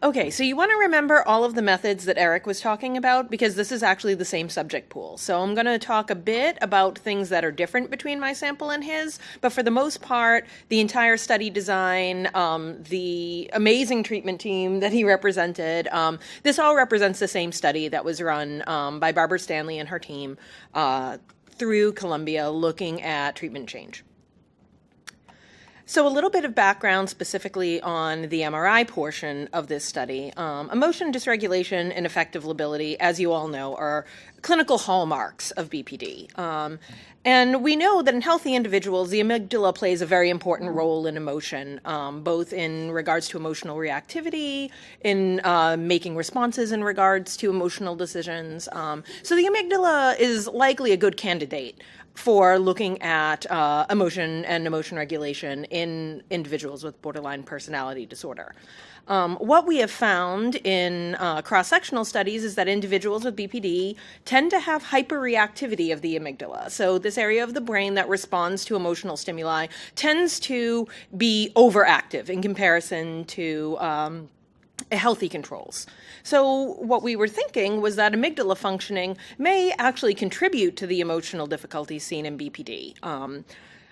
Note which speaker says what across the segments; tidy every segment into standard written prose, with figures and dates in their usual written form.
Speaker 1: Okay, so you want to remember all of the methods that Eric was talking about because this is actually the same subject pool. So I'm going to talk a bit about things that are different between my sample and his, but for the most part, the entire study design, the amazing treatment team that he represented, this all represents the same study that was run by Barbara Stanley and her team through Columbia looking at treatment change. So a little bit of background specifically on the MRI portion of this study. Emotion dysregulation and affective lability, as you all know, are clinical hallmarks of BPD. And we know that in healthy individuals, the amygdala plays a very important role in emotion, both in regards to emotional reactivity, in making responses in regards to emotional decisions. So the amygdala is likely a good candidate for looking at emotion and emotion regulation in individuals with borderline personality disorder. What we have found in cross-sectional studies is that individuals with BPD tend to have hyperreactivity of the amygdala. So this area of the brain that responds to emotional stimuli tends to be overactive in comparison to healthy controls. So what we were thinking was that amygdala functioning may actually contribute to the emotional difficulties seen in BPD.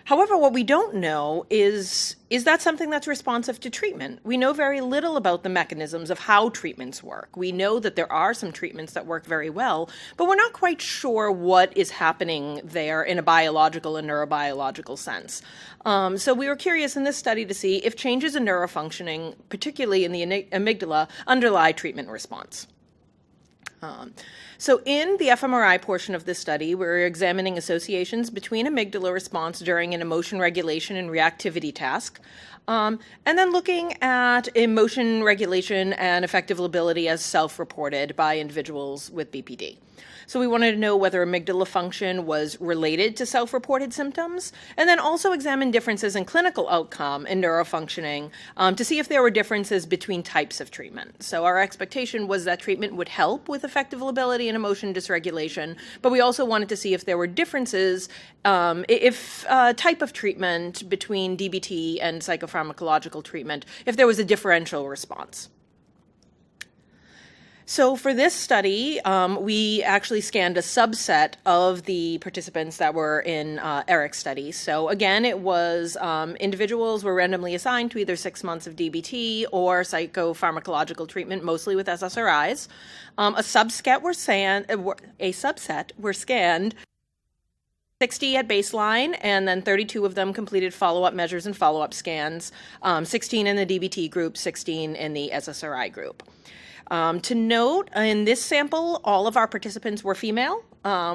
Speaker 1: However, what we don't know is that something that's responsive to treatment? We know very little about the mechanisms of how treatments work. We know that there are some treatments that work very well, but we're not quite sure what is happening there in a biological and neurobiological sense. So we were curious in this study to see if changes in neurofunctioning, particularly in the amygdala, underlie treatment response. So in the fMRI portion of this study, we're examining associations between amygdala response during an emotion regulation and reactivity task, and then looking at emotion regulation and affective lability as self-reported by individuals with BPD. So we wanted to know whether amygdala function was related to self-reported symptoms, and then also examine differences in clinical outcome and neurofunctioning to see if there were differences between types of treatment. So our expectation was that treatment would help with affective lability and emotion dysregulation, but we also wanted to see if there were differences, if type of treatment between DBT and psychopharmacological treatment, if there was a differential response. So for this study, we actually scanned a subset of the participants that were in Eric's study. So again, it was individuals were randomly assigned to either 6 months of DBT or psychopharmacological treatment, mostly with SSRIs. A subset were scanned 60 at baseline, and then 32 of them completed follow-up measures and follow-up scans, 16 in the DBT group, 16 in the SSRI group. To note, in this sample, all of our participants were female,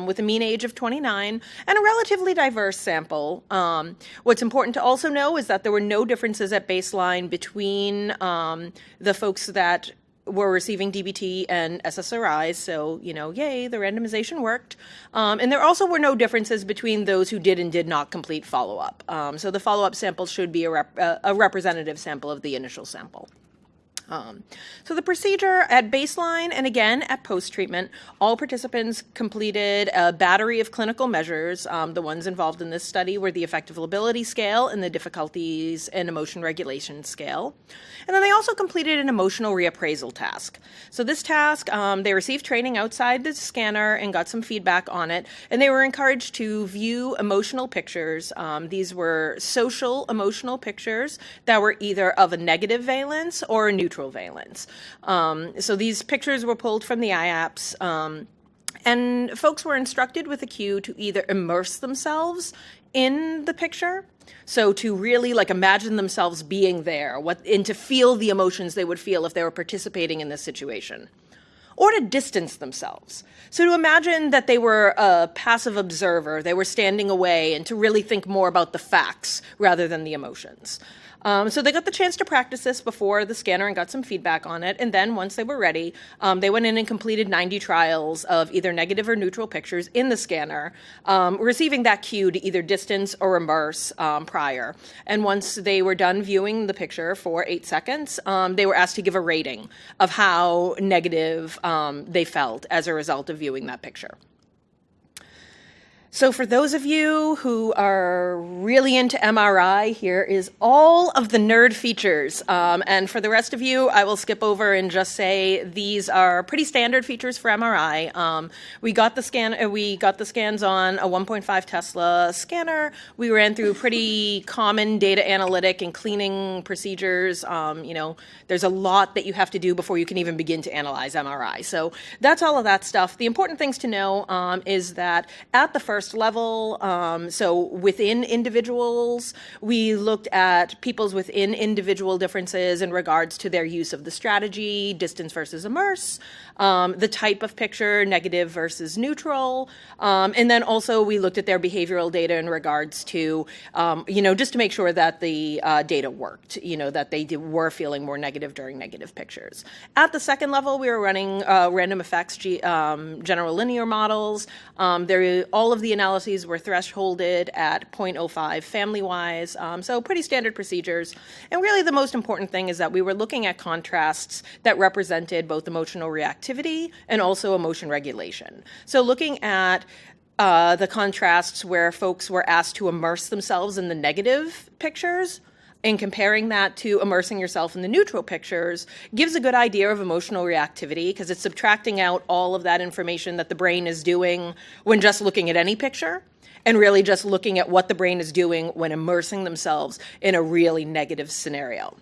Speaker 1: with a mean age of 29, and a relatively diverse sample. What's important to also know is that there were no differences at baseline between the folks that were receiving DBT and SSRIs, so, yay, the randomization worked. And there also were no differences between those who did and did not complete follow-up. So the follow-up sample should be a representative sample of the initial sample. So the procedure at baseline and again at post-treatment, all participants completed a battery of clinical measures. The ones involved in this study were the affective lability scale and the difficulties and emotion regulation scale. And then they also completed an emotional reappraisal task. So this task, they received training outside the scanner and got some feedback on it, and they were encouraged to view emotional pictures. These were social emotional pictures that were either of a negative valence or a neutral valence. So these pictures were pulled from the IAPS, and folks were instructed with a cue to either immerse themselves in the picture, so to really imagine themselves being there, and to feel the emotions they would feel if they were participating in this situation, or to distance themselves. So to imagine that they were a passive observer, they were standing away, and to really think more about the facts rather than the emotions. So they got the chance to practice this before the scanner and got some feedback on it. And then once they were ready, they went in and completed 90 trials of either negative or neutral pictures in the scanner, receiving that cue to either distance or immerse prior. And once they were done viewing the picture for 8 seconds, they were asked to give a rating of how negative they felt as a result of viewing that picture. So for those of you who are really into MRI, here is all of the nerd features. And for the rest of you, I will skip over and just say these are pretty standard features for MRI. We got the scans on a 1.5 Tesla scanner. We ran through pretty common data analytic and cleaning procedures. There's a lot that you have to do before you can even begin to analyze MRI. So that's all of that stuff. The important things to know is that at the first level, so within individuals, we looked at people's within individual differences in regards to their use of the strategy, distance versus immerse, the type of picture, negative versus neutral, and then also we looked at their behavioral data in regards to, just to make sure that the data worked, that they were feeling more negative during negative pictures. At the second level, we were running random effects general linear models. All of the analyses were thresholded at 0.05 family-wise, so pretty standard procedures. And really the most important thing is that we were looking at contrasts that represented both emotional reactivity and also emotion regulation. So looking at the contrasts where folks were asked to immerse themselves in the negative pictures and comparing that to immersing yourself in the neutral pictures gives a good idea of emotional reactivity because it's subtracting out all of that information that the brain is doing when just looking at any picture and really just looking at what the brain is doing when immersing themselves in a really negative scenario.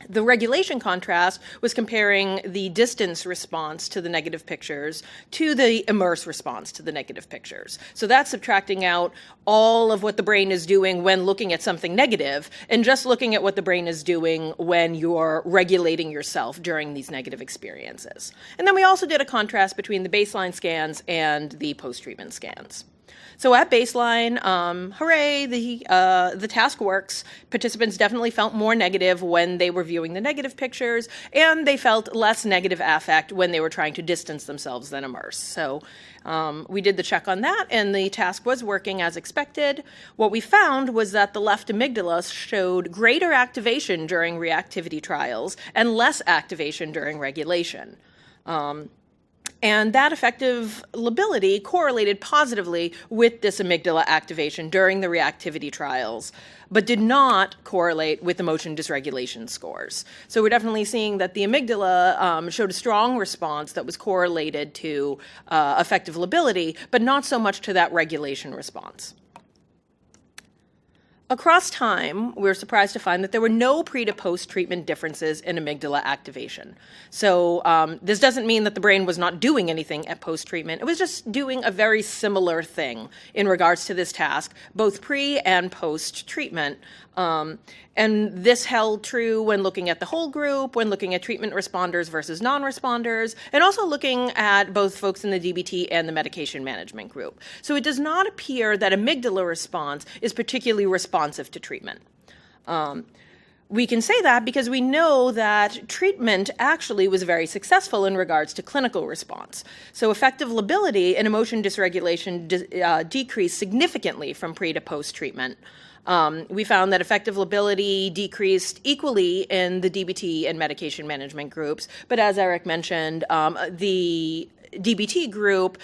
Speaker 1: The regulation contrast was comparing the distance response to the negative pictures to the immerse response to the negative pictures. So that's subtracting out all of what the brain is doing when looking at something negative and just looking at what the brain is doing when you're regulating yourself during these negative experiences. And then we also did a contrast between the baseline scans and the post-treatment scans. So at baseline, hooray, the task works. Participants definitely felt more negative when they were viewing the negative pictures, and they felt less negative affect when they were trying to distance themselves than immerse. So we did the check on that, and the task was working as expected. What we found was that the left amygdala showed greater activation during reactivity trials and less activation during regulation. And that affective lability correlated positively with this amygdala activation during the reactivity trials, but did not correlate with emotion dysregulation scores. So we're definitely seeing that the amygdala showed a strong response that was correlated to affective lability, but not so much to that regulation response. Across time, we were surprised to find that there were no pre to post-treatment differences in amygdala activation. So this doesn't mean that the brain was not doing anything at post-treatment. It was just doing a very similar thing in regards to this task, both pre and post-treatment. And this held true when looking at the whole group, when looking at treatment responders versus non-responders, and also looking at both folks in the DBT and the medication management group. So it does not appear that amygdala response is particularly responsive to treatment. We can say that because we know that treatment actually was very successful in regards to clinical response. So affective lability and emotion dysregulation decreased significantly from pre to post treatment. We found that affective lability decreased equally in the DBT and medication management groups, but as Eric mentioned, the DBT group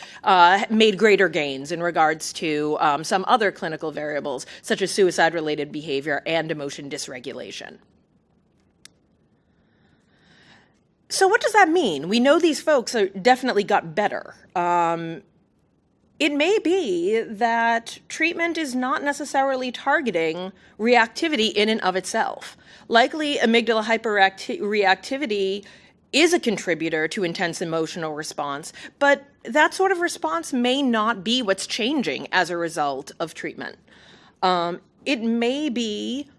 Speaker 1: made greater gains in regards to some other clinical variables, such as suicide-related behavior and emotion dysregulation. So what does that mean? We know these folks definitely got better. It may be that treatment is not necessarily targeting reactivity in and of itself. Likely, amygdala hyperreactivity is a contributor to intense emotional response, but that sort of response may not be what's changing as a result of treatment. It may be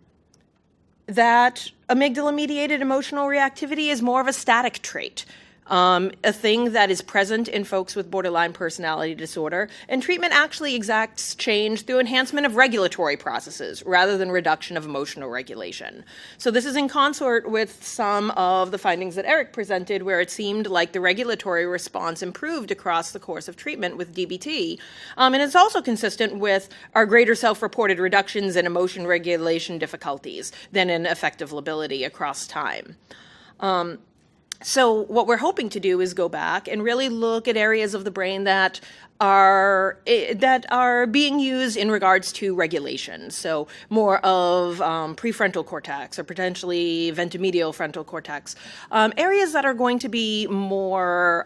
Speaker 1: that amygdala-mediated emotional reactivity is more of a static trait. A thing that is present in folks with borderline personality disorder, and treatment actually exacts change through enhancement of regulatory processes rather than reduction of emotional regulation. So this is in consort with some of the findings that Eric presented, where it seemed like the regulatory response improved across the course of treatment with DBT. And it's also consistent with our greater self-reported reductions in emotion regulation difficulties than in affective lability across time. So what we're hoping to do is go back and really look at areas of the brain that that are being used in regards to regulation. So more of prefrontal cortex or potentially ventromedial frontal cortex, areas that are going to be more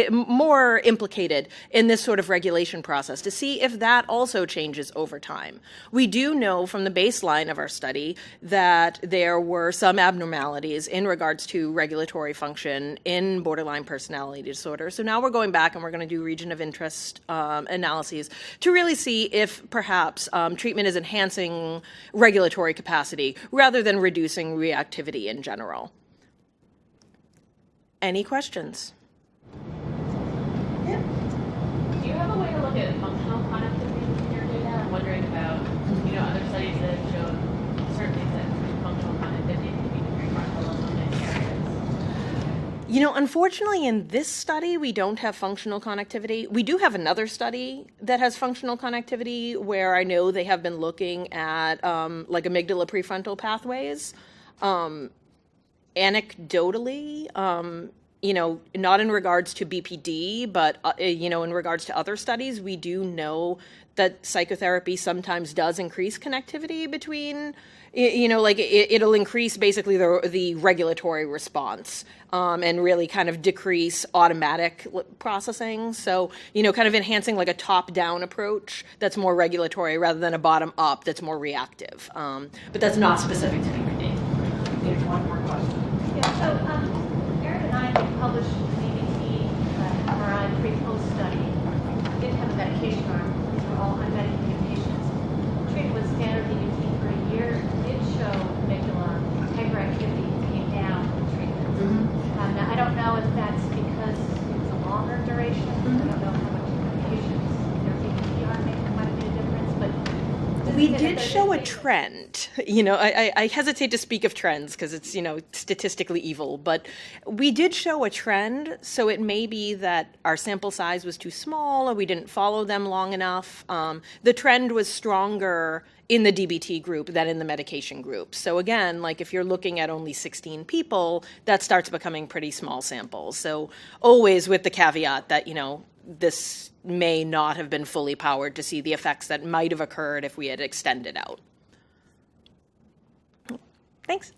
Speaker 1: more implicated in this sort of regulation process to see if that also changes over time. We do know from the baseline of our study that there were some abnormalities in regards to regulatory function in borderline personality disorder. So now we're going back and we're going to do region of interest analyses to really see if perhaps treatment is enhancing regulatory capacity rather than reducing reactivity in general. Any questions?
Speaker 2: Yeah. Do you have a way to look at functional connectivity in your data? I'm wondering about, other studies that have shown certain things that functional connectivity can be very remarkable in areas.
Speaker 1: Unfortunately, in this study, we don't have functional connectivity. We do have another study that has functional connectivity where I know they have been looking at like amygdala prefrontal pathways. Anecdotally, not in regards to BPD, but, in regards to other studies, we do know that psychotherapy sometimes does increase connectivity between, it'll increase basically the regulatory response and really kind of decrease automatic processing. So, kind of enhancing like a top-down approach that's more regulatory rather than a bottom-up that's more reactive. But that's not specific to BPD.
Speaker 3: There's one more question.
Speaker 4: Yeah, so Erin and I published the DBT MRI pre-post study. Didn't have a medication arm. These were all unmedicated patients. Treated with standard DBT for a year. Did show amygdala hyperactivity came down with treatment. Mm-hmm. Now, I don't know if that's because it's a longer duration. Mm-hmm. I don't know how much medications their DBT arm might have made a difference, but
Speaker 1: we did show a trend. I hesitate to speak of trends because it's, statistically evil, but we did show a trend. So it may be that our sample size was too small or we didn't follow them long enough. The trend was stronger in the DBT group than in the medication group. So again, like if you're looking at only 16 people, that starts becoming pretty small samples. So always with the caveat that, this may not have been fully powered to see the effects that might have occurred if we had extended out. Thanks.